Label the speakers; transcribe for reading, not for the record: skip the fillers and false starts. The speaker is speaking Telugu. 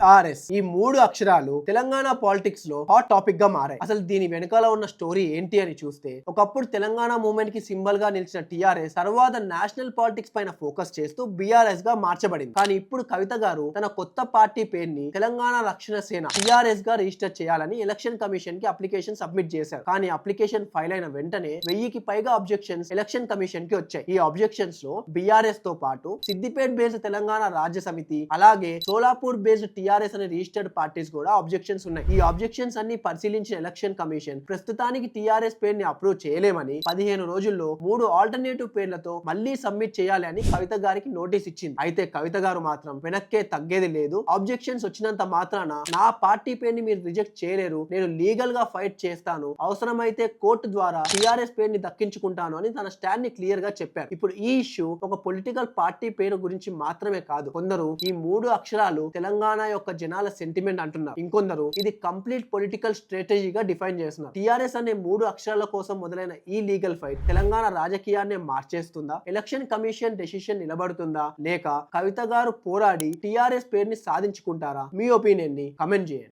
Speaker 1: టిఆర్ఎస్ ఈ మూడు అక్షరాలు తెలంగాణ పాలిటిక్స్ లో హాట్ టాపిక్ గా మారాయి. అసలు దీని వెనకాల ఉన్న స్టోరీ ఏంటి అని చూస్తే, ఒకప్పుడు తెలంగాణ మూవ్మెంట్ కి సింబల్ గా నిలిచిన టిఆర్ఎస్ తర్వాత నేషనల్ పాలిటిక్స్ పైన ఫోకస్ చేస్తూ బిఆర్ఎస్ గా మార్చబడింది. కానీ ఇప్పుడు కవిత గారు తన కొత్త పార్టీ పేరుని తెలంగాణ రక్షణ సేన టిఆర్ఎస్ గా రిజిస్టర్ చేయాలని ఎలక్షన్ కమిషన్ కి అప్లికేషన్ సబ్మిట్ చేశారు. కానీ అప్లికేషన్ ఫైల్ అయిన వెంటనే 1000కి పైగా అబ్జెక్షన్స్ ఎలక్షన్ కమిషన్ కి వచ్చాయి. ఈ అబ్జెక్షన్స్ లో బిఆర్ఎస్ తో పాటు సిద్దిపేట్ బేస్డ్ తెలంగాణ రాజ్య సమితి, అలాగే సోలాపూర్ బేస్డ్ టిఆర్ఎస్ అనే రిజిస్టర్డ్ పార్టీస్ కూడా అబ్జెక్షన్స్ ఉన్నాయి. ఈ అబ్జెక్షన్స్ అన్ని పరిశీలించిన ఎలక్షన్ కమిషన్ ప్రస్తుతానికి టిఆర్ఎస్ పేరుని అప్రూవ్ చేయలేమని 15 రోజుల్లో 3 ఆల్టర్నేటివ్ పేర్లతో మళ్ళీ సబ్మిట్ చేయాలి అని కవిత గారికి నోటీస్ ఇచ్చింది. అయితే కవిత గారు మాత్రం వెనక్కే తగ్గేది లేదు. అబ్జెక్షన్స్ వచ్చినంత మాత్రాన నా పార్టీ పేరుని మీరు రిజెక్ట్ చేయలేరు, నేను లీగల్ గా ఫైట్ చేస్తాను, అవసరమైతే కోర్టు ద్వారా టిఆర్ఎస్ పేరుని దక్కించుకుంటాను అని తన స్టాండ్ ని క్లియర్ గా చెప్పారు. ఇప్పుడు ఈ ఇష్యూ ఒక పొలిటికల్ పార్టీ పేరు గురించి మాత్రమే కాదు. కొందరు ఈ 3 అక్షరాలు తెలంగాణ యొక్క జనాల సెంటిమెంట్ అంటున్నారు, ఇంకొందరు ఇది కంప్లీట్ పొలిటికల్ స్ట్రాటజీగా డిఫైన్ చేస్తున్నారు. టిఆర్ఎస్ అనే 3 అక్షరాల కోసం మొదలైన ఈ లీగల్ ఫైట్ తెలంగాణ రాజకీయాన్ని మార్చేస్తుందా, ఎలక్షన్ కమిషన్ డెసిషన్ నిలబడుతుందా, లేక కవిత గారు పోరాడి టిఆర్ఎస్ పేరుని సాధించుకుంటారా? మీ ఒపీనియన్ ని కమెంట్ చేయండి.